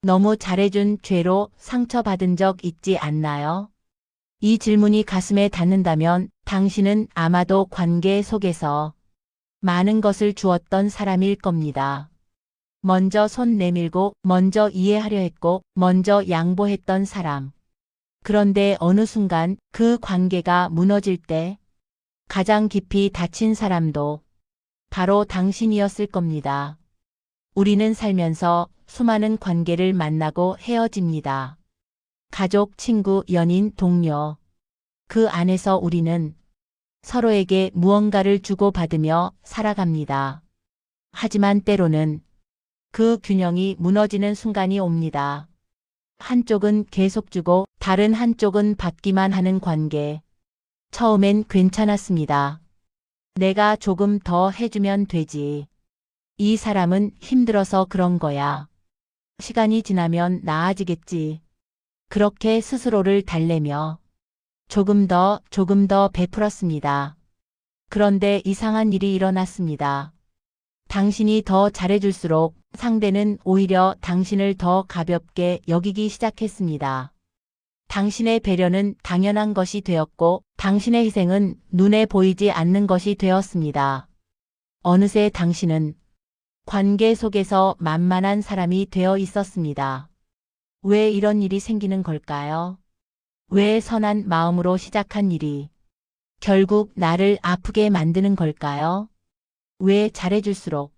너무 잘해준 죄로 상처받은 적 있지 않나요? 이 질문이 가슴에 닿는다면 당신은 아마도 관계 속에서 많은 것을 주었던 사람일 겁니다. 먼저 손 내밀고, 먼저 이해하려 했고, 먼저 양보했던 사람. 그런데 어느 순간 그 관계가 무너질 때 가장 깊이 다친 사람도 바로 당신이었을 겁니다. 우리는 살면서 수많은 관계를 만나고 헤어집니다. 가족, 친구, 연인, 동료. 그 안에서 우리는 서로에게 무언가를 주고받으며 살아갑니다. 하지만 때로는 그 균형이 무너지는 순간이 옵니다. 한쪽은 계속 주고 다른 한쪽은 받기만 하는 관계. 처음엔 괜찮았습니다. 내가 조금 더 해주면 되지. 이 사람은 힘들어서 그런 거야. 시간이 지나면 나아지겠지. 그렇게 스스로를 달래며 조금 더 베풀었습니다. 그런데 이상한 일이 일어났습니다. 당신이 더 잘해줄수록 상대는 오히려 당신을 더 가볍게 여기기 시작했습니다. 당신의 배려는 당연한 것이 되었고 당신의 희생은 눈에 보이지 않는 것이 되었습니다. 어느새 당신은 관계 속에서 만만한 사람이 되어 있었습니다. 왜 이런 일이 생기는 걸까요? 왜 선한 마음으로 시작한 일이 결국 나를 아프게 만드는 걸까요? 왜 잘해줄수록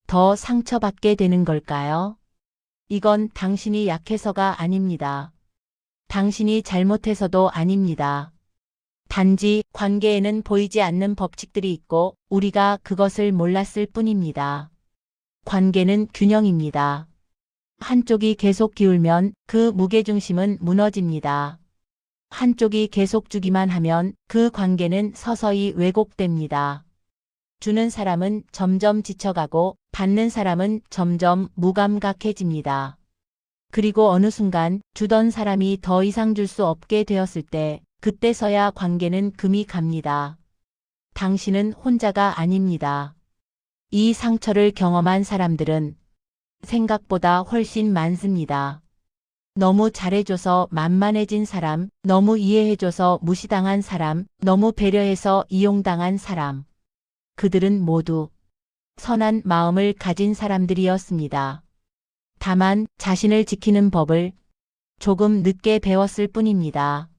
더 상처받게 되는 걸까요? 이건 당신이 약해서가 아닙니다. 당신이 잘못해서도 아닙니다. 단지 관계에는 보이지 않는 법칙들이 있고 우리가 그것을 몰랐을 뿐입니다. 관계는 균형입니다. 한쪽이 계속 기울면 그 무게중심은 무너집니다. 한쪽이 계속 주기만 하면 그 관계는 서서히 왜곡됩니다. 주는 사람은 점점 지쳐가고 받는 사람은 점점 무감각해집니다. 그리고 어느 순간 주던 사람이 더 이상 줄 수 없게 되었을 때 그때서야 관계는 금이 갑니다. 당신은 혼자가 아닙니다. 이 상처를 경험한 사람들은 생각보다 훨씬 많습니다. 너무 잘해줘서 만만해진 사람, 너무 이해해줘서 무시당한 사람, 너무 배려해서 이용당한 사람. 그들은 모두 선한 마음을 가진 사람들이었습니다. 다만 자신을 지키는 법을 조금 늦게 배웠을 뿐입니다.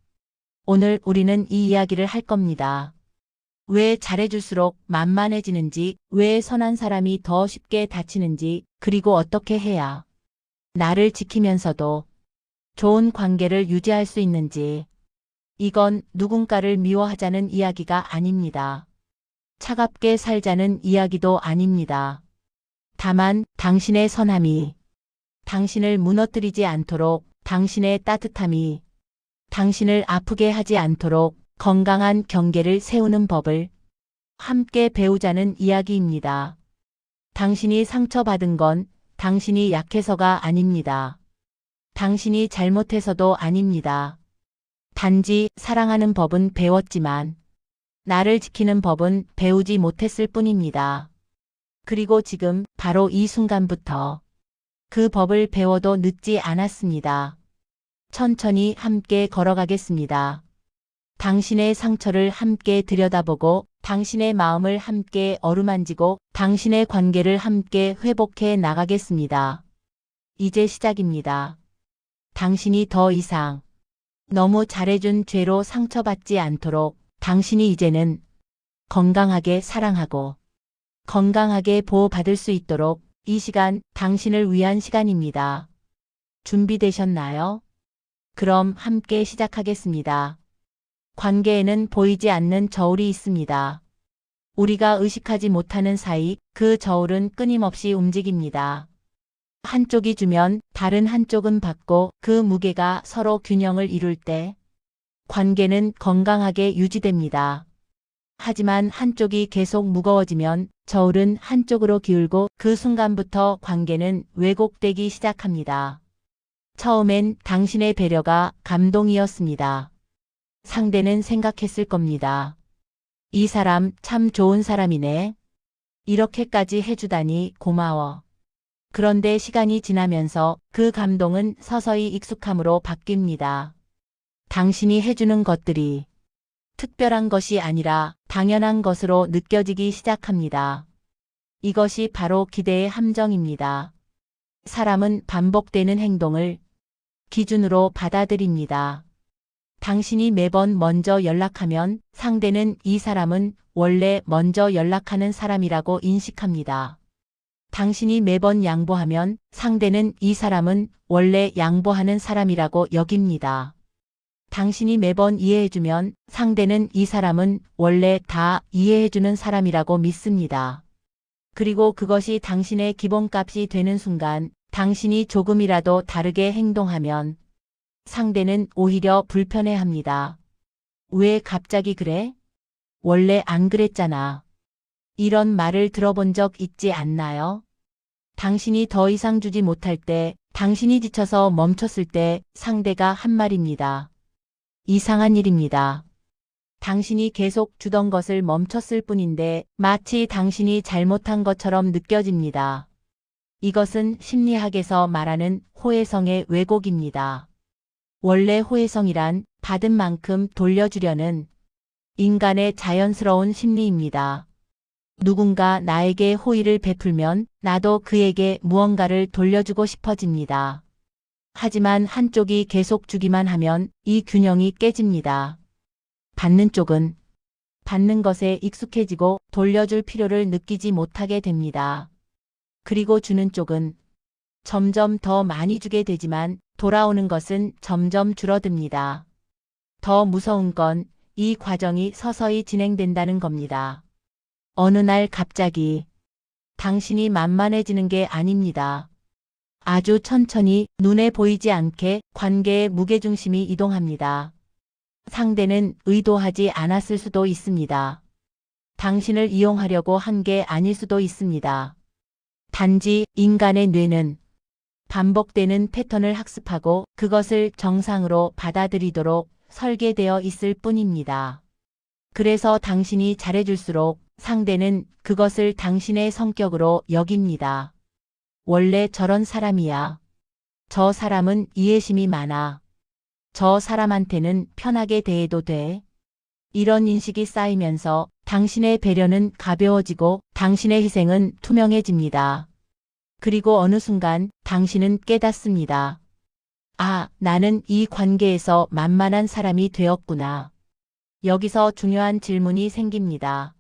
오늘 우리는 이 이야기를 할 겁니다. 왜 잘해줄수록 만만해지는지, 왜 선한 사람이 더 쉽게 다치는지, 그리고 어떻게 해야 나를 지키면서도 좋은 관계를 유지할 수 있는지. 이건 누군가를 미워하자는 이야기가 아닙니다. 차갑게 살자는 이야기도 아닙니다. 다만 당신의 선함이 당신을 무너뜨리지 않도록, 당신의 따뜻함이 당신을 아프게 하지 않도록 건강한 경계를 세우는 법을 함께 배우자는 이야기입니다. 당신이 상처받은 건 당신이 약해서가 아닙니다. 당신이 잘못해서도 아닙니다. 단지 사랑하는 법은 배웠지만 나를 지키는 법은 배우지 못했을 뿐입니다. 그리고 지금 바로 이 순간부터 그 법을 배워도 늦지 않았습니다. 천천히 함께 걸어가겠습니다. 당신의 상처를 함께 들여다보고 당신의 마음을 함께 어루만지고 당신의 관계를 함께 회복해 나가겠습니다. 이제 시작입니다. 당신이 더 이상 너무 잘해준 죄로 상처받지 않도록 당신이 이제는 건강하게 사랑하고 건강하게 보호받을 수 있도록 이 시간 당신을 위한 시간입니다. 준비되셨나요? 그럼 함께 시작하겠습니다. 관계에는 보이지 않는 저울이 있습니다. 우리가 의식하지 못하는 사이 그 저울은 끊임없이 움직입니다. 한쪽이 주면 다른 한쪽은 받고 그 무게가 서로 균형을 이룰 때 관계는 건강하게 유지됩니다. 하지만 한쪽이 계속 무거워지면 저울은 한쪽으로 기울고 그 순간부터 관계는 왜곡되기 시작합니다. 처음엔 당신의 배려가 감동이었습니다. 상대는 생각했을 겁니다. 이 사람 참 좋은 사람이네. 이렇게까지 해주다니 고마워. 그런데 시간이 지나면서 그 감동은 서서히 익숙함으로 바뀝니다. 당신이 해주는 것들이 특별한 것이 아니라 당연한 것으로 느껴지기 시작합니다. 이것이 바로 기대의 함정입니다. 사람은 반복되는 행동을 기준으로 받아들입니다. 당신이 매번 먼저 연락하면 상대는 이 사람은 원래 먼저 연락하는 사람이라고 인식합니다. 당신이 매번 양보하면 상대는 이 사람은 원래 양보하는 사람이라고 여깁니다. 당신이 매번 이해해주면 상대는 이 사람은 원래 다 이해해주는 사람이라고 믿습니다. 그리고 그것이 당신의 기본값이 되는 순간 당신이 조금이라도 다르게 행동하면 상대는 오히려 불편해합니다. 왜 갑자기 그래? 원래 안 그랬잖아. 이런 말을 들어본 적 있지 않나요? 당신이 더 이상 주지 못할 때, 당신이 지쳐서 멈췄을 때 상대가 한 말입니다. 이상한 일입니다. 당신이 계속 주던 것을 멈췄을 뿐인데 마치 당신이 잘못한 것처럼 느껴집니다. 이것은 심리학에서 말하는 호혜성의 왜곡입니다. 원래 호혜성이란 받은 만큼 돌려주려는 인간의 자연스러운 심리입니다. 누군가 나에게 호의를 베풀면 나도 그에게 무언가를 돌려주고 싶어집니다. 하지만 한쪽이 계속 주기만 하면 이 균형이 깨집니다. 받는 쪽은 받는 것에 익숙해지고 돌려줄 필요를 느끼지 못하게 됩니다. 그리고 주는 쪽은 점점 더 많이 주게 되지만 돌아오는 것은 점점 줄어듭니다. 더 무서운 건 이 과정이 서서히 진행된다는 겁니다. 어느 날 갑자기 당신이 만만해지는 게 아닙니다. 아주 천천히 눈에 보이지 않게 관계의 무게중심이 이동합니다. 상대는 의도하지 않았을 수도 있습니다. 당신을 이용하려고 한 게 아닐 수도 있습니다. 단지 인간의 뇌는 반복되는 패턴을 학습하고 그것을 정상으로 받아들이도록 설계되어 있을 뿐입니다. 그래서 당신이 잘해줄수록 상대는 그것을 당신의 성격으로 여깁니다. 원래 저런 사람이야. 저 사람은 이해심이 많아. 저 사람한테는 편하게 대해도 돼. 이런 인식이 쌓이면서 당신의 배려는 가벼워지고 당신의 희생은 투명해집니다. 그리고 어느 순간 당신은 깨닫습니다. 아, 나는 이 관계에서 만만한 사람이 되었구나. 여기서 중요한 질문이 생깁니다.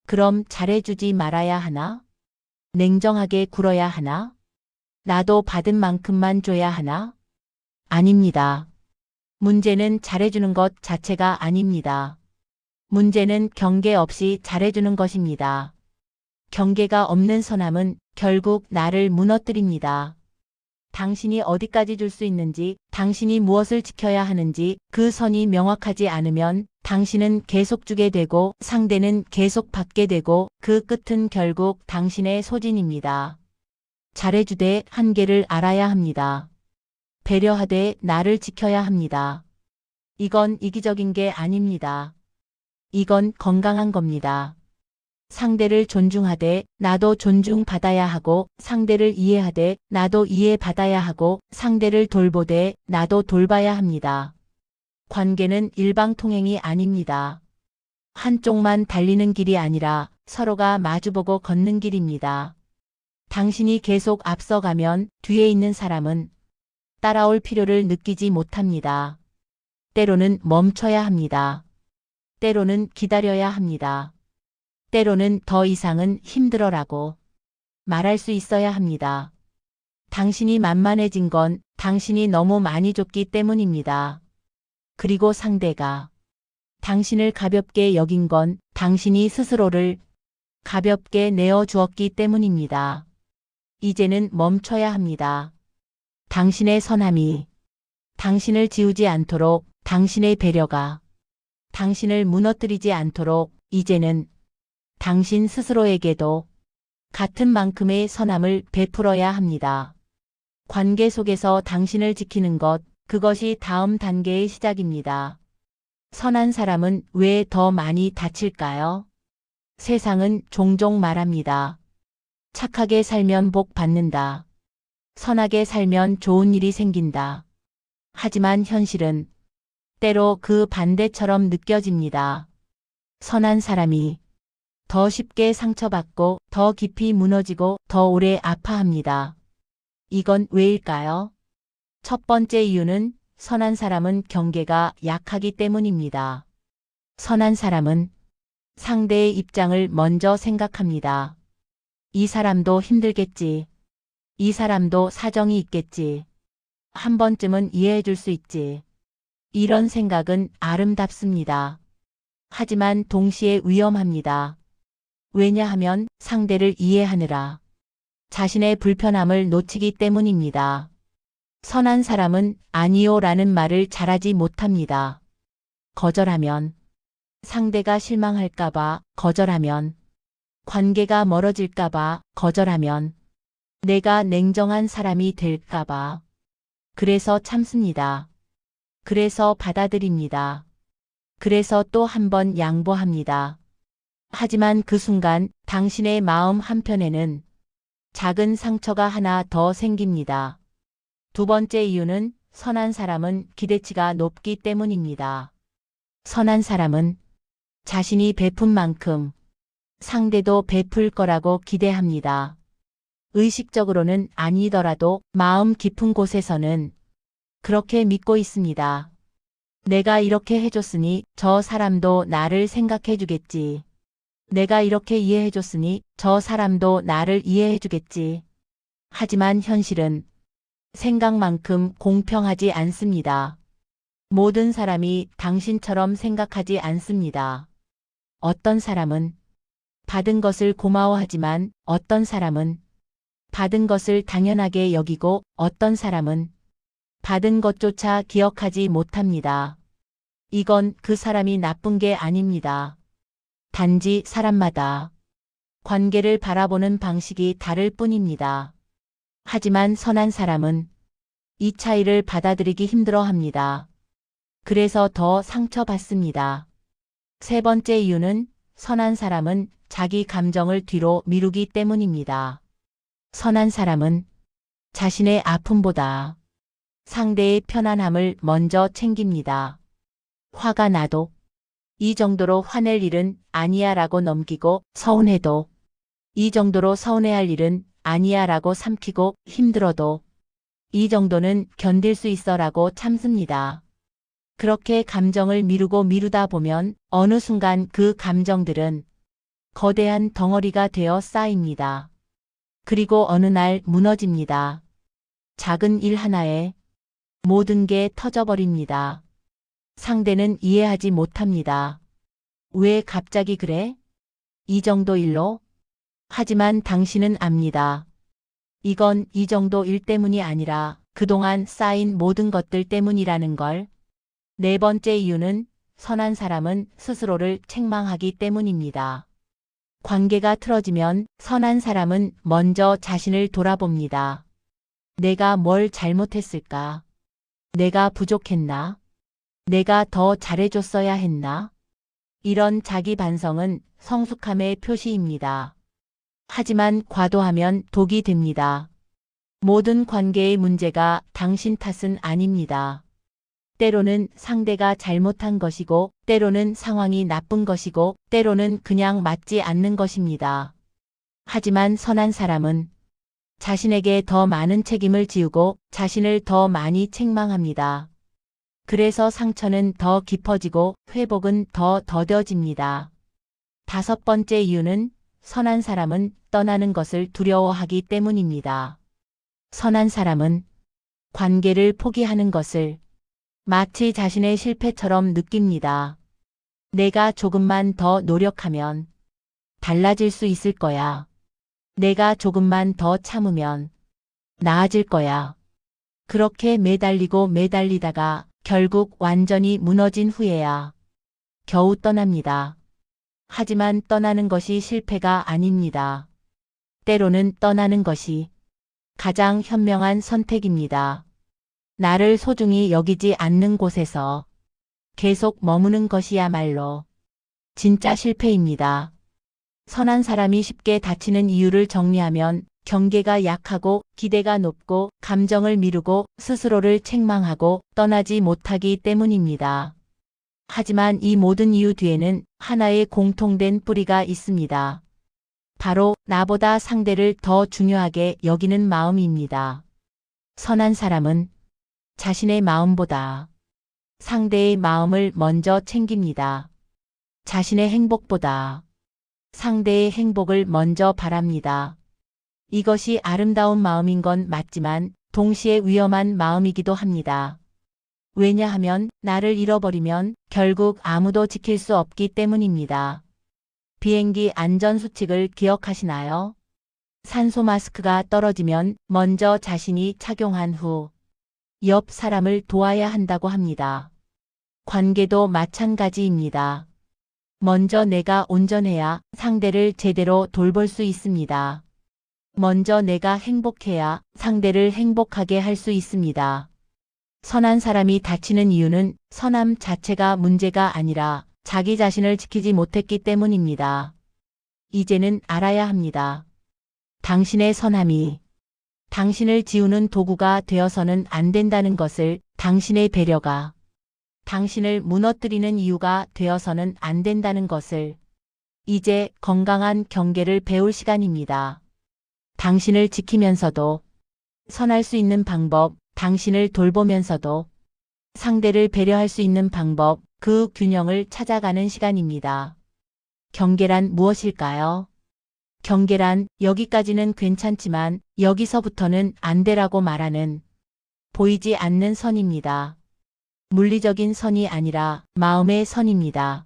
그럼 잘해주지 말아야 하나? 냉정하게 굴어야 하나? 나도 받은 만큼만 줘야 하나? 아닙니다. 문제는 잘해주는 것 자체가 아닙니다. 문제는 경계 없이 잘해주는 것입니다. 경계가 없는 선함은 결국 나를 무너뜨립니다. 당신이 어디까지 줄 수 있는지, 당신이 무엇을 지켜야 하는지 그 선이 명확하지 않으면 당신은 계속 주게 되고 상대는 계속 받게 되고 그 끝은 결국 당신의 소진입니다. 잘해주되 한계를 알아야 합니다. 배려하되 나를 지켜야 합니다. 이건 이기적인 게 아닙니다. 이건 건강한 겁니다. 상대를 존중하되 나도 존중받아야 하고 상대를 이해하되 나도 이해받아야 하고 상대를 돌보되 나도 돌봐야 합니다. 관계는 일방통행이 아닙니다. 한쪽만 달리는 길이 아니라 서로가 마주보고 걷는 길입니다. 당신이 계속 앞서가면 뒤에 있는 사람은 따라올 필요를 느끼지 못합니다. 때로는 멈춰야 합니다. 때로는 기다려야 합니다. 때로는 더 이상은 힘들어라고 말할 수 있어야 합니다. 당신이 만만해진 건 당신이 너무 많이 줬기 때문입니다. 그리고 상대가 당신을 가볍게 여긴 건 당신이 스스로를 가볍게 내어주었기 때문입니다. 이제는 멈춰야 합니다. 당신의 선함이 당신을 지우지 않도록 당신의 배려가 당신을 무너뜨리지 않도록 이제는 당신 스스로에게도 같은 만큼의 선함을 베풀어야 합니다. 관계 속에서 당신을 지키는 것, 그것이 다음 단계의 시작입니다. 선한 사람은 왜 더 많이 다칠까요? 세상은 종종 말합니다. 착하게 살면 복 받는다. 선하게 살면 좋은 일이 생긴다. 하지만 현실은 때로 그 반대처럼 느껴집니다. 선한 사람이 더 쉽게 상처받고 더 깊이 무너지고 더 오래 아파합니다. 이건 왜일까요? 첫 번째 이유는 선한 사람은 경계가 약하기 때문입니다. 선한 사람은 상대의 입장을 먼저 생각합니다. 이 사람도 힘들겠지. 이 사람도 사정이 있겠지. 한 번쯤은 이해해 줄 수 있지. 이런 생각은 아름답습니다. 하지만 동시에 위험합니다. 왜냐하면 상대를 이해하느라 자신의 불편함을 놓치기 때문입니다. 선한 사람은 아니요 라는 말을 잘하지 못합니다. 거절하면 상대가 실망할까봐, 거절하면 관계가 멀어질까봐, 거절하면 내가 냉정한 사람이 될까봐. 그래서 참습니다. 그래서 받아들입니다. 그래서 또 한 번 양보합니다. 하지만 그 순간 당신의 마음 한편에는 작은 상처가 하나 더 생깁니다. 두 번째 이유는 선한 사람은 기대치가 높기 때문입니다. 선한 사람은 자신이 베푼 만큼 상대도 베풀 거라고 기대합니다. 의식적으로는 아니더라도 마음 깊은 곳에서는 그렇게 믿고 있습니다. 내가 이렇게 해줬으니 저 사람도 나를 생각해 주겠지. 내가 이렇게 이해해 줬으니 저 사람도 나를 이해해 주겠지. 하지만 현실은 생각만큼 공평하지 않습니다. 모든 사람이 당신처럼 생각하지 않습니다. 어떤 사람은 받은 것을 고마워하지만 어떤 사람은 받은 것을 당연하게 여기고 어떤 사람은 받은 것조차 기억하지 못합니다. 이건 그 사람이 나쁜 게 아닙니다. 단지 사람마다 관계를 바라보는 방식이 다를 뿐입니다. 하지만 선한 사람은 이 차이를 받아들이기 힘들어합니다. 그래서 더 상처받습니다. 세 번째 이유는 선한 사람은 자기 감정을 뒤로 미루기 때문입니다. 선한 사람은 자신의 아픔보다 상대의 편안함을 먼저 챙깁니다. 화가 나도 이 정도로 화낼 일은 아니야 라고 넘기고, 서운해도 이 정도로 서운해할 일은 아니야 라고 삼키고, 힘들어도 이 정도는 견딜 수 있어 라고 참습니다. 그렇게 감정을 미루고 미루다 보면 어느 순간 그 감정들은 거대한 덩어리가 되어 쌓입니다. 그리고 어느 날 무너집니다. 작은 일 하나에 모든 게 터져버립니다. 상대는 이해하지 못합니다. 왜 갑자기 그래? 이 정도 일로? 하지만 당신은 압니다. 이건 이 정도 일 때문이 아니라 그동안 쌓인 모든 것들 때문이라는 걸. 네 번째 이유는 선한 사람은 스스로를 책망하기 때문입니다. 관계가 틀어지면 선한 사람은 먼저 자신을 돌아봅니다. 내가 뭘 잘못했을까? 내가 부족했나? 내가 더 잘해줬어야 했나? 이런 자기 반성은 성숙함의 표시입니다. 하지만 과도하면 독이 됩니다. 모든 관계의 문제가 당신 탓은 아닙니다. 때로는 상대가 잘못한 것이고, 때로는 상황이 나쁜 것이고, 때로는 그냥 맞지 않는 것입니다. 하지만 선한 사람은 자신에게 더 많은 책임을 지우고 자신을 더 많이 책망합니다. 그래서 상처는 더 깊어지고 회복은 더 더뎌집니다. 다섯 번째 이유는 선한 사람은 떠나는 것을 두려워하기 때문입니다. 선한 사람은 관계를 포기하는 것을 마치 자신의 실패처럼 느낍니다. 내가 조금만 더 노력하면 달라질 수 있을 거야. 내가 조금만 더 참으면 나아질 거야. 그렇게 매달리고 매달리다가 결국 완전히 무너진 후에야 겨우 떠납니다. 하지만 떠나는 것이 실패가 아닙니다. 때로는 떠나는 것이 가장 현명한 선택입니다. 나를 소중히 여기지 않는 곳에서 계속 머무는 것이야말로 진짜 실패입니다. 선한 사람이 쉽게 다치는 이유를 정리하면 경계가 약하고 기대가 높고 감정을 미루고 스스로를 책망하고 떠나지 못하기 때문입니다. 하지만 이 모든 이유 뒤에는 하나의 공통된 뿌리가 있습니다. 바로 나보다 상대를 더 중요하게 여기는 마음입니다. 선한 사람은 자신의 마음보다 상대의 마음을 먼저 챙깁니다. 자신의 행복보다 상대의 행복을 먼저 바랍니다. 이것이 아름다운 마음인 건 맞지만 동시에 위험한 마음이기도 합니다. 왜냐하면 나를 잃어버리면 결국 아무도 지킬 수 없기 때문입니다. 비행기 안전수칙을 기억하시나요? 산소 마스크가 떨어지면 먼저 자신이 착용한 후 옆 사람을 도와야 한다고 합니다. 관계도 마찬가지입니다. 먼저 내가 온전해야 상대를 제대로 돌볼 수 있습니다. 먼저 내가 행복해야 상대를 행복하게 할 수 있습니다. 선한 사람이 다치는 이유는 선함 자체가 문제가 아니라 자기 자신을 지키지 못했기 때문입니다. 이제는 알아야 합니다. 당신의 선함이 당신을 지우는 도구가 되어서는 안 된다는 것을, 당신의 배려가 당신을 무너뜨리는 이유가 되어서는 안 된다는 것을, 이제 건강한 경계를 배울 시간입니다. 당신을 지키면서도 선할 수 있는 방법, 당신을 돌보면서도 상대를 배려할 수 있는 방법, 그 균형을 찾아가는 시간입니다. 경계란 무엇일까요? 경계란 여기까지는 괜찮지만 여기서부터는 안 되라고 말하는 보이지 않는 선입니다. 물리적인 선이 아니라 마음의 선입니다.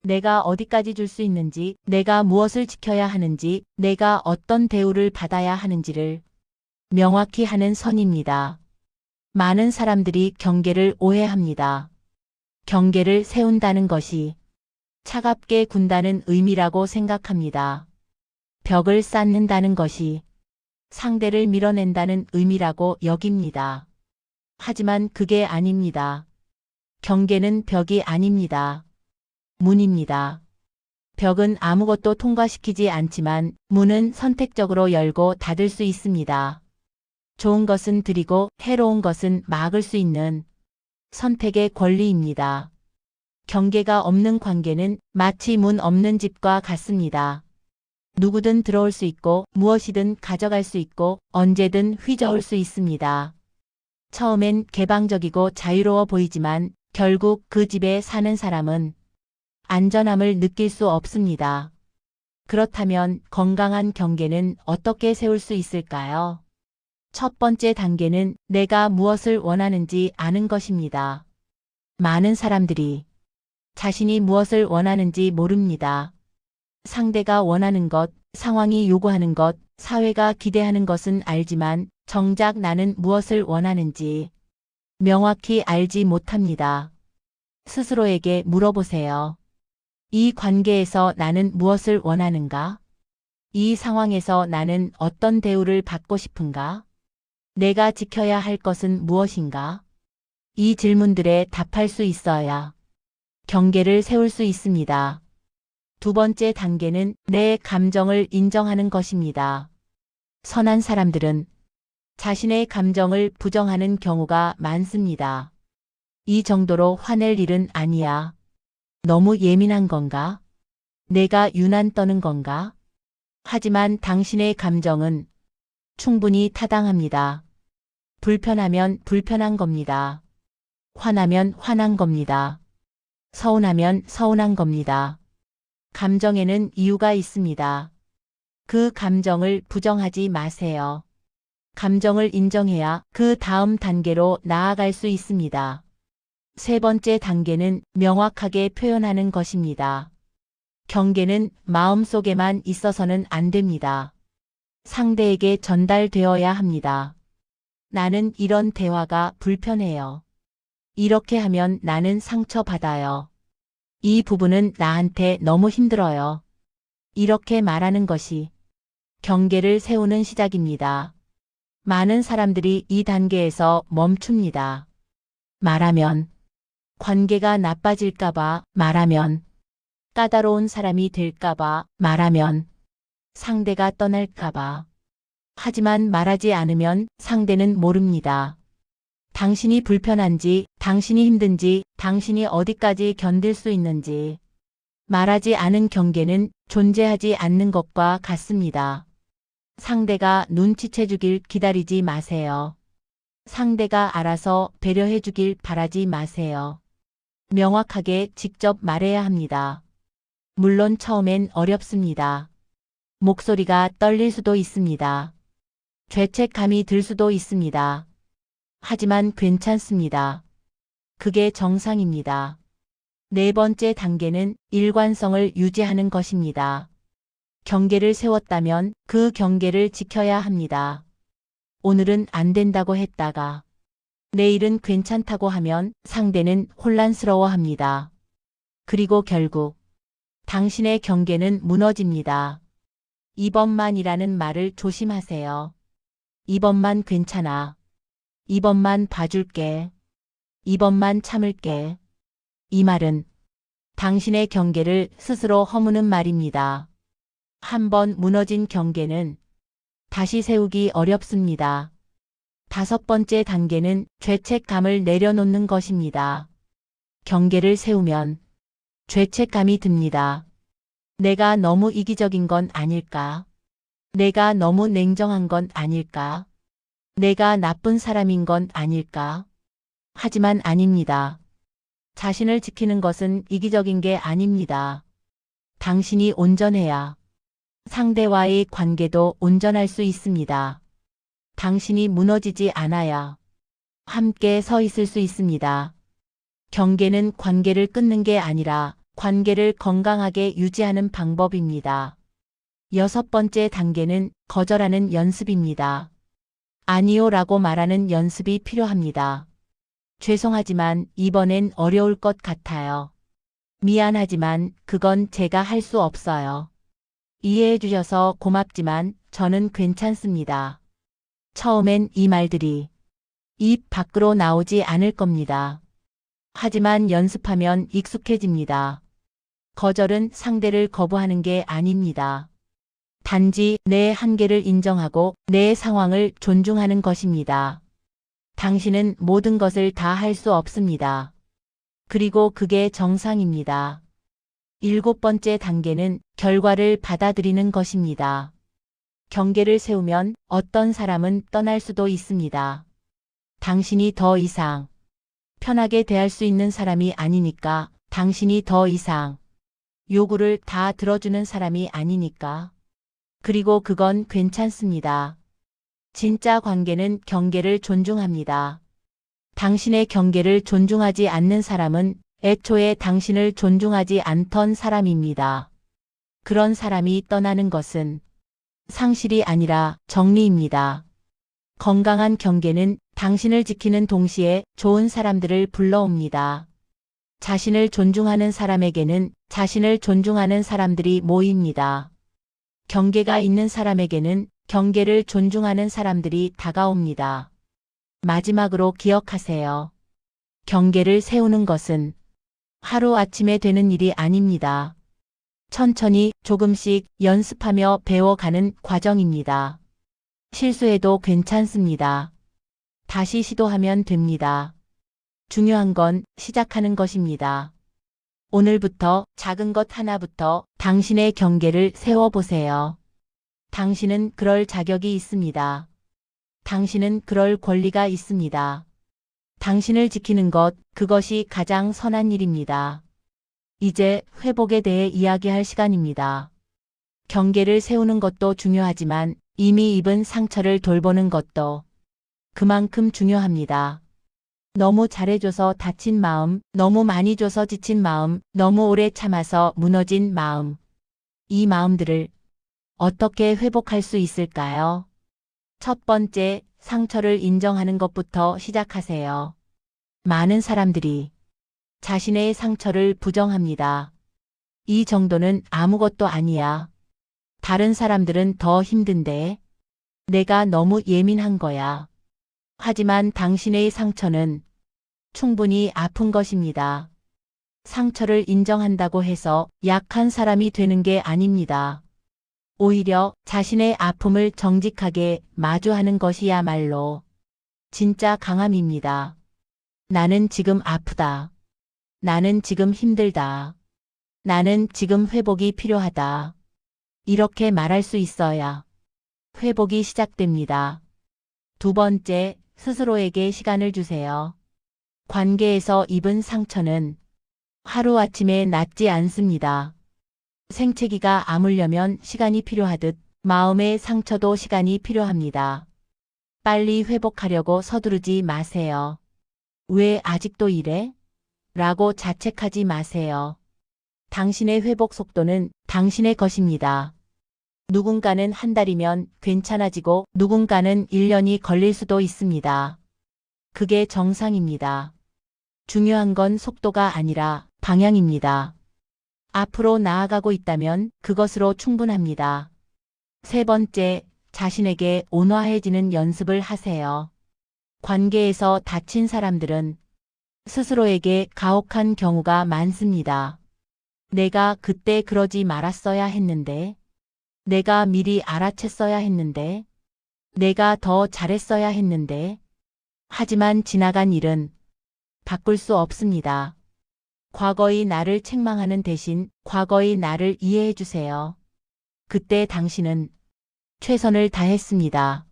내가 어디까지 줄 수 있는지, 내가 무엇을 지켜야 하는지, 내가 어떤 대우를 받아야 하는지를 명확히 하는 선입니다. 많은 사람들이 경계를 오해합니다. 경계를 세운다는 것이 차갑게 군다는 의미라고 생각합니다. 벽을 쌓는다는 것이 상대를 밀어낸다는 의미라고 여깁니다. 하지만 그게 아닙니다. 경계는 벽이 아닙니다. 문입니다. 벽은 아무것도 통과시키지 않지만 문은 선택적으로 열고 닫을 수 있습니다. 좋은 것은 드리고 해로운 것은 막을 수 있는 선택의 권리입니다. 경계가 없는 관계는 마치 문 없는 집과 같습니다. 누구든 들어올 수 있고 무엇이든 가져갈 수 있고 언제든 휘저을 수 있습니다. 처음엔 개방적이고 자유로워 보이지만 결국 그 집에 사는 사람은 안전함을 느낄 수 없습니다. 그렇다면 건강한 경계는 어떻게 세울 수 있을까요? 첫 번째 단계는 내가 무엇을 원하는지 아는 것입니다. 많은 사람들이 자신이 무엇을 원하는지 모릅니다. 상대가 원하는 것, 상황이 요구하는 것, 사회가 기대하는 것은 알지만 정작 나는 무엇을 원하는지 명확히 알지 못합니다. 스스로에게 물어보세요. 이 관계에서 나는 무엇을 원하는가? 이 상황에서 나는 어떤 대우를 받고 싶은가? 내가 지켜야 할 것은 무엇인가? 이 질문들에 답할 수 있어야 경계를 세울 수 있습니다. 두 번째 단계는 내 감정을 인정하는 것입니다. 선한 사람들은 자신의 감정을 부정하는 경우가 많습니다. 이 정도로 화낼 일은 아니야. 너무 예민한 건가? 내가 유난 떠는 건가? 하지만 당신의 감정은 충분히 타당합니다. 불편하면 불편한 겁니다. 화나면 화난 겁니다. 서운하면 서운한 겁니다. 감정에는 이유가 있습니다. 그 감정을 부정하지 마세요. 감정을 인정해야 그 다음 단계로 나아갈 수 있습니다. 세 번째 단계는 명확하게 표현하는 것입니다. 경계는 마음속에만 있어서는 안 됩니다. 상대에게 전달되어야 합니다. 나는 이런 대화가 불편해요. 이렇게 하면 나는 상처받아요. 이 부분은 나한테 너무 힘들어요. 이렇게 말하는 것이 경계를 세우는 시작입니다. 많은 사람들이 이 단계에서 멈춥니다. 말하면 관계가 나빠질까봐, 말하면 까다로운 사람이 될까봐 말하면 상대가 떠날까봐. 하지만 말하지 않으면 상대는 모릅니다. 당신이 불편한지, 당신이 힘든지, 당신이 어디까지 견딜 수 있는지. 말하지 않은 경계는 존재하지 않는 것과 같습니다. 상대가 눈치채 주길 기다리지 마세요. 상대가 알아서 배려해 주길 바라지 마세요. 명확하게 직접 말해야 합니다. 물론 처음엔 어렵습니다. 목소리가 떨릴 수도 있습니다. 죄책감이 들 수도 있습니다. 하지만 괜찮습니다. 그게 정상입니다. 네 번째 단계는 일관성을 유지하는 것입니다. 경계를 세웠다면 그 경계를 지켜야 합니다. 오늘은 안 된다고 했다가 내일은 괜찮다고 하면 상대는 혼란스러워합니다. 그리고 결국 당신의 경계는 무너집니다. 이번만이라는 말을 조심하세요. 이번만 괜찮아. 이번만 봐줄게. 이번만 참을게. 이 말은 당신의 경계를 스스로 허무는 말입니다. 한 번 무너진 경계는 다시 세우기 어렵습니다. 다섯 번째 단계는 죄책감을 내려놓는 것입니다. 경계를 세우면 죄책감이 듭니다. 내가 너무 이기적인 건 아닐까? 내가 너무 냉정한 건 아닐까? 내가 나쁜 사람인 건 아닐까? 하지만 아닙니다. 자신을 지키는 것은 이기적인 게 아닙니다. 당신이 온전해야 상대와의 관계도 온전할 수 있습니다. 당신이 무너지지 않아야 함께 서 있을 수 있습니다. 경계는 관계를 끊는 게 아니라 관계를 건강하게 유지하는 방법입니다. 여섯 번째 단계는 거절하는 연습입니다. 아니요 라고 말하는 연습이 필요합니다. 죄송하지만 이번엔 어려울 것 같아요. 미안하지만 그건 제가 할 수 없어요. 이해해 주셔서 고맙지만 저는 괜찮습니다. 처음엔 이 말들이 입 밖으로 나오지 않을 겁니다. 하지만 연습하면 익숙해집니다. 거절은 상대를 거부하는 게 아닙니다. 단지 내 한계를 인정하고 내 상황을 존중하는 것입니다. 당신은 모든 것을 다 할 수 없습니다. 그리고 그게 정상입니다. 일곱 번째 단계는 결과를 받아들이는 것입니다. 경계를 세우면 어떤 사람은 떠날 수도 있습니다. 당신이 더 이상 편하게 대할 수 있는 사람이 아니니까, 당신이 더 이상 요구를 다 들어주는 사람이 아니니까. 그리고 그건 괜찮습니다. 진짜 관계는 경계를 존중합니다. 당신의 경계를 존중하지 않는 사람은 애초에 당신을 존중하지 않던 사람입니다. 그런 사람이 떠나는 것은 상실이 아니라 정리입니다. 건강한 경계는 당신을 지키는 동시에 좋은 사람들을 불러옵니다. 자신을 존중하는 사람에게는 자신을 존중하는 사람들이 모입니다. 경계가 있는 사람에게는 경계를 존중하는 사람들이 다가옵니다. 마지막으로 기억하세요. 경계를 세우는 것은 하루아침에 되는 일이 아닙니다. 천천히 조금씩 연습하며 배워가는 과정입니다. 실수해도 괜찮습니다. 다시 시도하면 됩니다. 중요한 건 시작하는 것입니다. 오늘부터 작은 것 하나부터 당신의 경계를 세워보세요. 당신은 그럴 자격이 있습니다. 당신은 그럴 권리가 있습니다. 당신을 지키는 것, 그것이 가장 선한 일입니다. 이제 회복에 대해 이야기할 시간입니다. 경계를 세우는 것도 중요하지만 이미 입은 상처를 돌보는 것도 그만큼 중요합니다. 너무 잘해줘서 다친 마음, 너무 많이 줘서 지친 마음, 너무 오래 참아서 무너진 마음. 이 마음들을 어떻게 회복할 수 있을까요? 첫 번째, 상처를 인정하는 것부터 시작하세요. 많은 사람들이 자신의 상처를 부정합니다. 이 정도는 아무것도 아니야. 다른 사람들은 더 힘든데. 내가 너무 예민한 거야. 하지만 당신의 상처는 충분히 아픈 것입니다. 상처를 인정한다고 해서 약한 사람이 되는 게 아닙니다. 오히려 자신의 아픔을 정직하게 마주하는 것이야말로 진짜 강함입니다. 나는 지금 아프다. 나는 지금 힘들다. 나는 지금 회복이 필요하다. 이렇게 말할 수 있어야 회복이 시작됩니다. 두 번째, 스스로에게 시간을 주세요. 관계에서 입은 상처는 하루아침에 낫지 않습니다. 생채기가 아물려면 시간이 필요하듯 마음의 상처도 시간이 필요합니다. 빨리 회복하려고 서두르지 마세요. 왜 아직도 이래? 라고 자책하지 마세요. 당신의 회복 속도는 당신의 것입니다. 누군가는 한 달이면 괜찮아지고 누군가는 1년이 걸릴 수도 있습니다. 그게 정상입니다. 중요한 건 속도가 아니라 방향입니다. 앞으로 나아가고 있다면 그것으로 충분합니다. 세 번째, 자신에게 온화해지는 연습을 하세요. 관계에서 다친 사람들은 스스로에게 가혹한 경우가 많습니다. 내가 그때 그러지 말았어야 했는데, 내가 미리 알아챘어야 했는데, 내가 더 잘했어야 했는데, 하지만 지나간 일은 바꿀 수 없습니다. 과거의 나를 책망하는 대신 과거의 나를 이해해 주세요. 그때 당신은 최선을 다했습니다.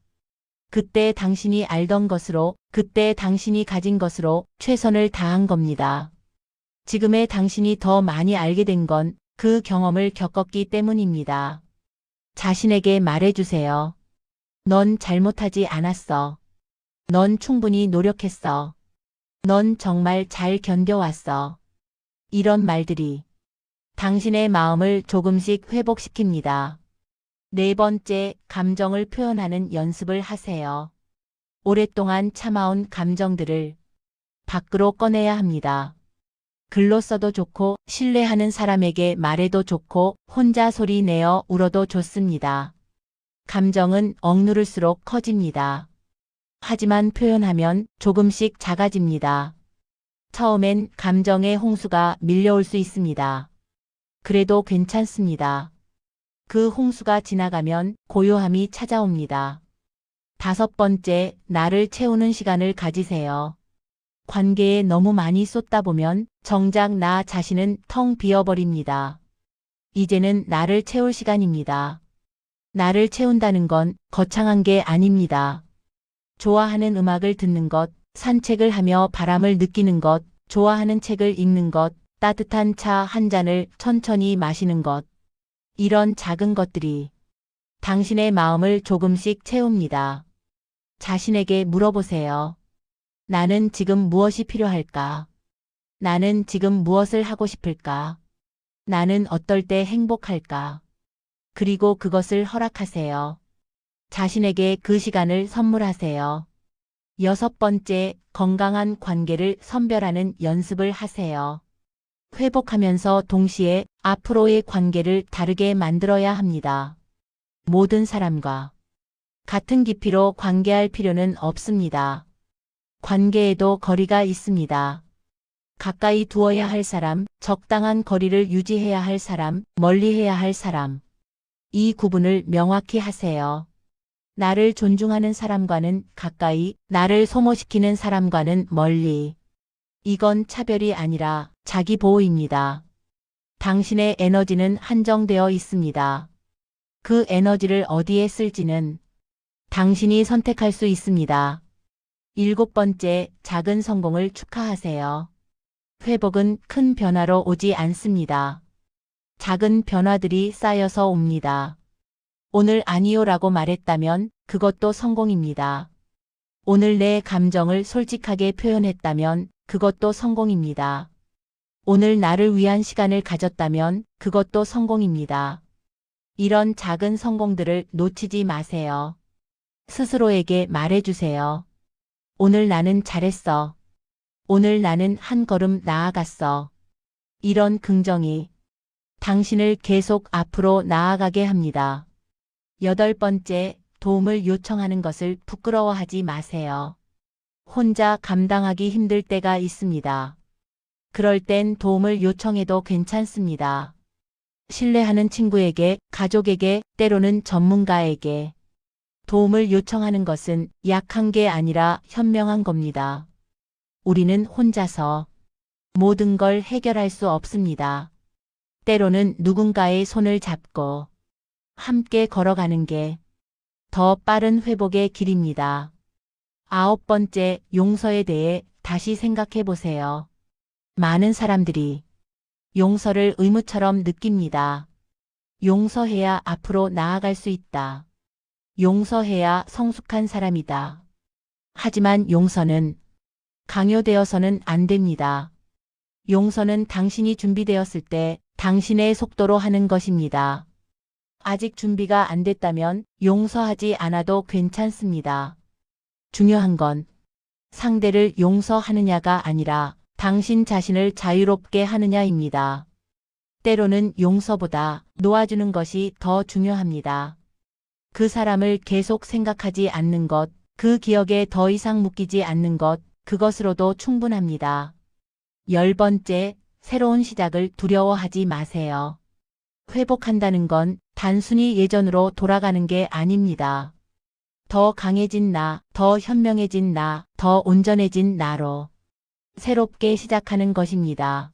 그때 당신이 알던 것으로, 그때 당신이 가진 것으로 최선을 다한 겁니다. 지금의 당신이 더 많이 알게 된 건 그 경험을 겪었기 때문입니다. 자신에게 말해주세요. 넌 잘못하지 않았어. 넌 충분히 노력했어. 넌 정말 잘 견뎌왔어. 이런 말들이 당신의 마음을 조금씩 회복시킵니다. 네 번째, 감정을 표현하는 연습을 하세요. 오랫동안 참아온 감정들을 밖으로 꺼내야 합니다. 글로 써도 좋고, 신뢰하는 사람에게 말해도 좋고, 혼자 소리 내어 울어도 좋습니다. 감정은 억누를수록 커집니다. 하지만 표현하면 조금씩 작아집니다. 처음엔 감정의 홍수가 밀려올 수 있습니다. 그래도 괜찮습니다. 그 홍수가 지나가면 고요함이 찾아옵니다. 다섯 번째, 나를 채우는 시간을 가지세요. 관계에 너무 많이 쏟다 보면 정작 나 자신은 텅 비어버립니다. 이제는 나를 채울 시간입니다. 나를 채운다는 건 거창한 게 아닙니다. 좋아하는 음악을 듣는 것, 산책을 하며 바람을 느끼는 것, 좋아하는 책을 읽는 것, 따뜻한 차 한 잔을 천천히 마시는 것. 이런 작은 것들이 당신의 마음을 조금씩 채웁니다. 자신에게 물어보세요. 나는 지금 무엇이 필요할까? 나는 지금 무엇을 하고 싶을까? 나는 어떨 때 행복할까? 그리고 그것을 허락하세요. 자신에게 그 시간을 선물하세요. 여섯 번째, 건강한 관계를 선별하는 연습을 하세요. 회복하면서 동시에 앞으로의 관계를 다르게 만들어야 합니다. 모든 사람과 같은 깊이로 관계할 필요는 없습니다. 관계에도 거리가 있습니다. 가까이 두어야 할 사람, 적당한 거리를 유지해야 할 사람, 멀리해야 할 사람. 이 구분을 명확히 하세요. 나를 존중하는 사람과는 가까이, 나를 소모시키는 사람과는 멀리. 이건 차별이 아니라 자기 보호입니다. 당신의 에너지는 한정되어 있습니다. 그 에너지를 어디에 쓸지는 당신이 선택할 수 있습니다. 일곱 번째, 작은 성공을 축하하세요. 회복은 큰 변화로 오지 않습니다. 작은 변화들이 쌓여서 옵니다. 오늘 아니요라고 말했다면 그것도 성공입니다. 오늘 내 감정을 솔직하게 표현했다면 그것도 성공입니다. 오늘 나를 위한 시간을 가졌다면 그것도 성공입니다. 이런 작은 성공들을 놓치지 마세요. 스스로에게 말해주세요. 오늘 나는 잘했어. 오늘 나는 한 걸음 나아갔어. 이런 긍정이 당신을 계속 앞으로 나아가게 합니다. 여덟 번째, 도움을 요청하는 것을 부끄러워하지 마세요. 혼자 감당하기 힘들 때가 있습니다. 그럴 땐 도움을 요청해도 괜찮습니다. 신뢰하는 친구에게, 가족에게, 때로는 전문가에게 도움을 요청하는 것은 약한 게 아니라 현명한 겁니다. 우리는 혼자서 모든 걸 해결할 수 없습니다. 때로는 누군가의 손을 잡고 함께 걸어가는 게 더 빠른 회복의 길입니다. 9번째, 용서에 대해 다시 생각해 보세요. 많은 사람들이 용서를 의무처럼 느낍니다. 용서해야 앞으로 나아갈 수 있다. 용서해야 성숙한 사람이다. 하지만 용서는 강요되어서는 안 됩니다. 용서는 당신이 준비되었을 때 당신의 속도로 하는 것입니다. 아직 준비가 안 됐다면 용서하지 않아도 괜찮습니다. 중요한 건 상대를 용서하느냐가 아니라 당신 자신을 자유롭게 하느냐입니다. 때로는 용서보다 놓아주는 것이 더 중요합니다. 그 사람을 계속 생각하지 않는 것, 그 기억에 더 이상 묶이지 않는 것, 그것으로도 충분합니다. 10번째, 새로운 시작을 두려워하지 마세요. 회복한다는 건 단순히 예전으로 돌아가는 게 아닙니다. 더 강해진 나, 더 현명해진 나, 더 온전해진 나로 새롭게 시작하는 것입니다.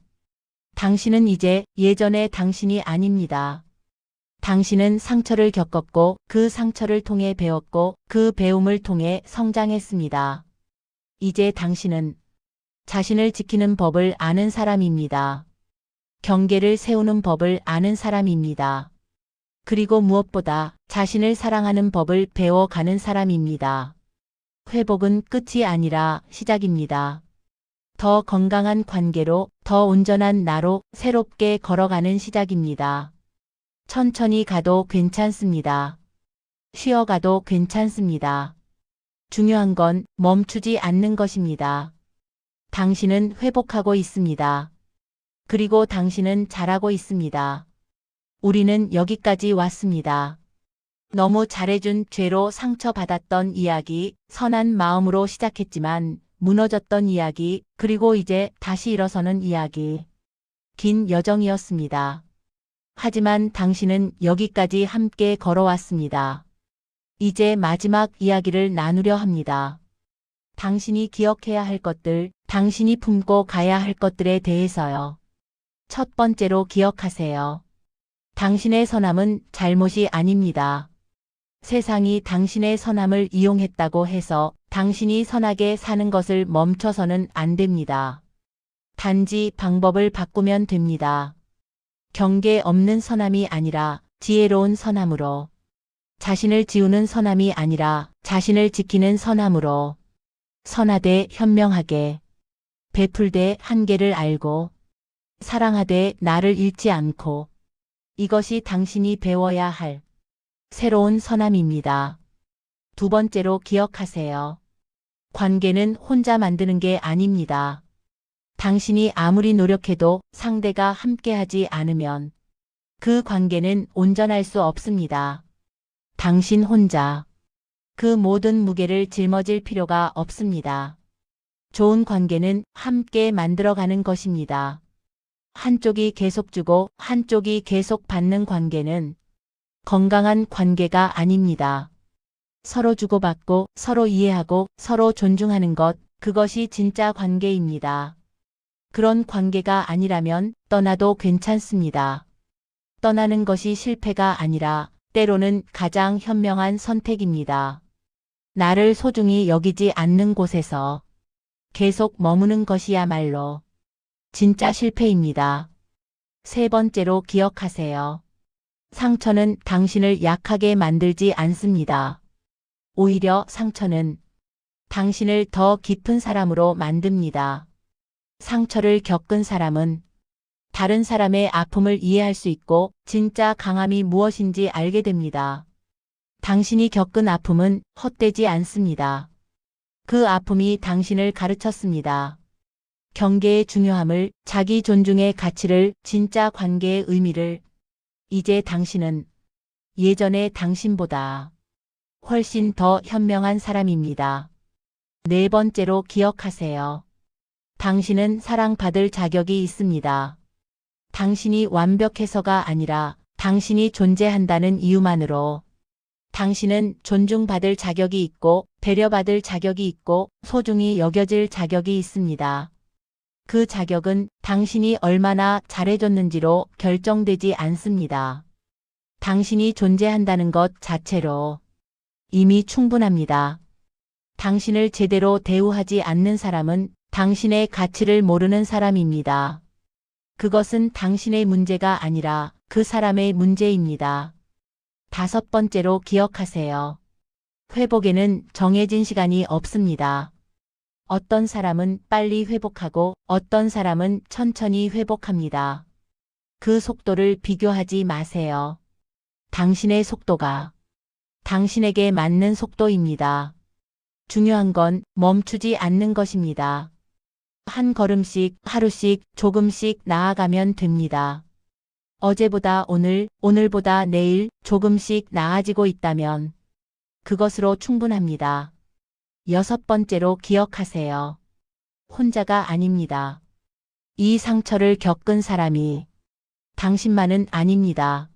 당신은 이제 예전의 당신이 아닙니다. 당신은 상처를 겪었고 그 상처를 통해 배웠고 그 배움을 통해 성장했습니다. 이제 당신은 자신을 지키는 법을 아는 사람입니다. 경계를 세우는 법을 아는 사람입니다. 그리고 무엇보다 자신을 사랑하는 법을 배워가는 사람입니다. 회복은 끝이 아니라 시작입니다. 더 건강한 관계로, 더 온전한 나로 새롭게 걸어가는 시작입니다. 천천히 가도 괜찮습니다. 쉬어가도 괜찮습니다. 중요한 건 멈추지 않는 것입니다. 당신은 회복하고 있습니다. 그리고 당신은 잘하고 있습니다. 우리는 여기까지 왔습니다. 너무 잘해준 죄로 상처받았던 이야기, 선한 마음으로 시작했지만 무너졌던 이야기, 그리고 이제 다시 일어서는 이야기. 긴 여정이었습니다. 하지만 당신은 여기까지 함께 걸어왔습니다. 이제 마지막 이야기를 나누려 합니다. 당신이 기억해야 할 것들, 당신이 품고 가야 할 것들에 대해서요. 첫 번째로 기억하세요. 당신의 선함은 잘못이 아닙니다. 세상이 당신의 선함을 이용했다고 해서 당신이 선하게 사는 것을 멈춰서는 안 됩니다. 단지 방법을 바꾸면 됩니다. 경계 없는 선함이 아니라 지혜로운 선함으로, 자신을 지우는 선함이 아니라 자신을 지키는 선함으로, 선하되 현명하게, 베풀되 한계를 알고, 사랑하되 나를 잃지 않고, 이것이 당신이 배워야 할 새로운 선함입니다. 두 번째로 기억하세요. 관계는 혼자 만드는 게 아닙니다. 당신이 아무리 노력해도 상대가 함께하지 않으면 그 관계는 온전할 수 없습니다. 당신 혼자 그 모든 무게를 짊어질 필요가 없습니다. 좋은 관계는 함께 만들어가는 것입니다. 한쪽이 계속 주고 한쪽이 계속 받는 관계는 건강한 관계가 아닙니다. 서로 주고받고 서로 이해하고 서로 존중하는 것, 그것이 진짜 관계입니다. 그런 관계가 아니라면 떠나도 괜찮습니다. 떠나는 것이 실패가 아니라 때로는 가장 현명한 선택입니다. 나를 소중히 여기지 않는 곳에서 계속 머무는 것이야말로 진짜 실패입니다. 세 번째로 기억하세요. 상처는 당신을 약하게 만들지 않습니다. 오히려 상처는 당신을 더 깊은 사람으로 만듭니다. 상처를 겪은 사람은 다른 사람의 아픔을 이해할 수 있고 진짜 강함이 무엇인지 알게 됩니다. 당신이 겪은 아픔은 헛되지 않습니다. 그 아픔이 당신을 가르쳤습니다. 경계의 중요함을, 자기 존중의 가치를, 진짜 관계의 의미를. 이제 당신은 예전의 당신보다 훨씬 더 현명한 사람입니다. 네 번째로 기억하세요. 당신은 사랑받을 자격이 있습니다. 당신이 완벽해서가 아니라 당신이 존재한다는 이유만으로 당신은 존중받을 자격이 있고 배려받을 자격이 있고 소중히 여겨질 자격이 있습니다. 그 자격은 당신이 얼마나 잘해줬는지로 결정되지 않습니다. 당신이 존재한다는 것 자체로 이미 충분합니다. 당신을 제대로 대우하지 않는 사람은 당신의 가치를 모르는 사람입니다. 그것은 당신의 문제가 아니라 그 사람의 문제입니다. 5번째로 기억하세요. 회복에는 정해진 시간이 없습니다. 어떤 사람은 빨리 회복하고 어떤 사람은 천천히 회복합니다. 그 속도를 비교하지 마세요. 당신의 속도가 당신에게 맞는 속도입니다. 중요한 건 멈추지 않는 것입니다. 한 걸음씩, 하루씩, 조금씩 나아가면 됩니다. 어제보다 오늘, 오늘보다 내일 조금씩 나아지고 있다면 그것으로 충분합니다. 6번째로 기억하세요. 혼자가 아닙니다. 이 상처를 겪은 사람이 당신만은 아닙니다.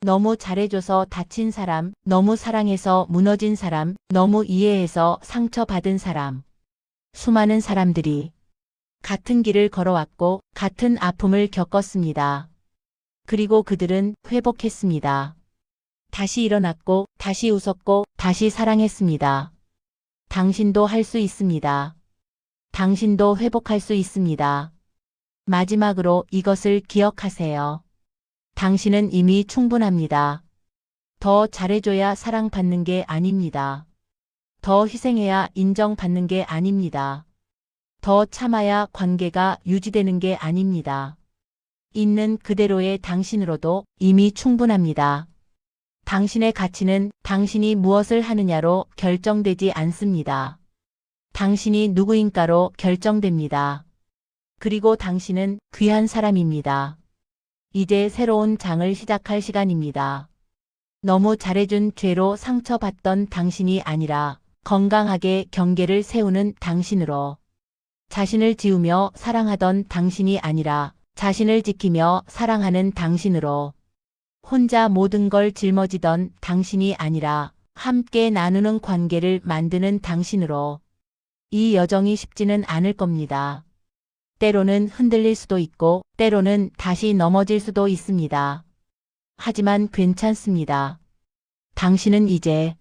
너무 잘해줘서 다친 사람, 너무 사랑해서 무너진 사람, 너무 이해해서 상처받은 사람. 수많은 사람들이 같은 길을 걸어왔고 같은 아픔을 겪었습니다. 그리고 그들은 회복했습니다. 다시 일어났고 다시 웃었고 다시 사랑했습니다. 당신도 할 수 있습니다. 당신도 회복할 수 있습니다. 마지막으로 이것을 기억하세요. 당신은 이미 충분합니다. 더 잘해줘야 사랑받는 게 아닙니다. 더 희생해야 인정받는 게 아닙니다. 더 참아야 관계가 유지되는 게 아닙니다. 있는 그대로의 당신으로도 이미 충분합니다. 당신의 가치는 당신이 무엇을 하느냐로 결정되지 않습니다. 당신이 누구인가로 결정됩니다. 그리고 당신은 귀한 사람입니다. 이제 새로운 장을 시작할 시간입니다. 너무 잘해준 죄로 상처받던 당신이 아니라 건강하게 경계를 세우는 당신으로 자신을 지우며 사랑하던 당신이 아니라 자신을 지키며 사랑하는 당신으로 혼자 모든 걸 짊어지던 당신이 아니라 함께 나누는 관계를 만드는 당신으로 이 여정이 쉽지는 않을 겁니다. 때로는 흔들릴 수도 있고 때로는 다시 넘어질 수도 있습니다. 하지만 괜찮습니다. 당신은 이제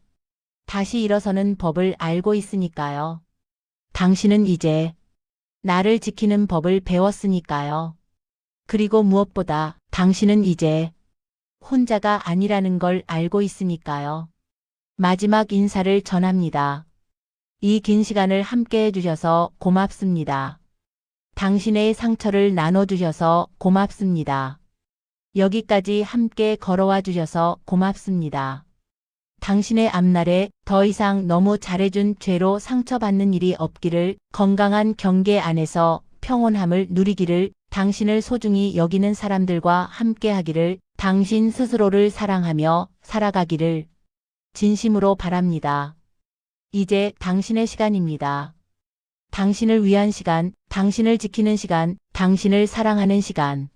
다시 일어서는 법을 알고 있으니까요. 당신은 이제 나를 지키는 법을 배웠으니까요. 그리고 무엇보다 당신은 이제 혼자가 아니라는 걸 알고 있으니까요. 마지막 인사를 전합니다. 이 긴 시간을 함께 해주셔서 고맙습니다. 당신의 상처를 나눠주셔서 고맙습니다. 여기까지 함께 걸어와 주셔서 고맙습니다. 당신의 앞날에 더 이상 너무 잘해준 죄로 상처받는 일이 없기를, 건강한 경계 안에서 평온함을 누리기를, 당신을 소중히 여기는 사람들과 함께하기를, 당신 스스로를 사랑하며 살아가기를 진심으로 바랍니다. 이제 당신의 시간입니다. 당신을 위한 시간, 당신을 지키는 시간, 당신을 사랑하는 시간.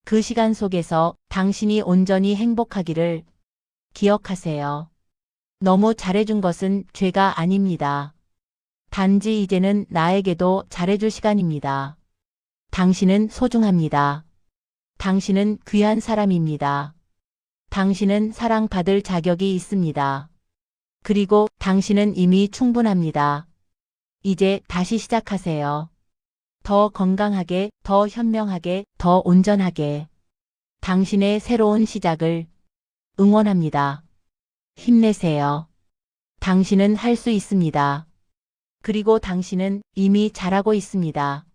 그 시간 속에서 당신이 온전히 행복하기를 기억하세요. 너무 잘해준 것은 죄가 아닙니다. 단지 이제는 나에게도 잘해줄 시간입니다. 당신은 소중합니다. 당신은 귀한 사람입니다. 당신은 사랑받을 자격이 있습니다. 그리고 당신은 이미 충분합니다. 이제 다시 시작하세요. 더 건강하게, 더 현명하게, 더 온전하게. 당신의 새로운 시작을 응원합니다. 힘내세요. 당신은 할 수 있습니다. 그리고 당신은 이미 잘하고 있습니다.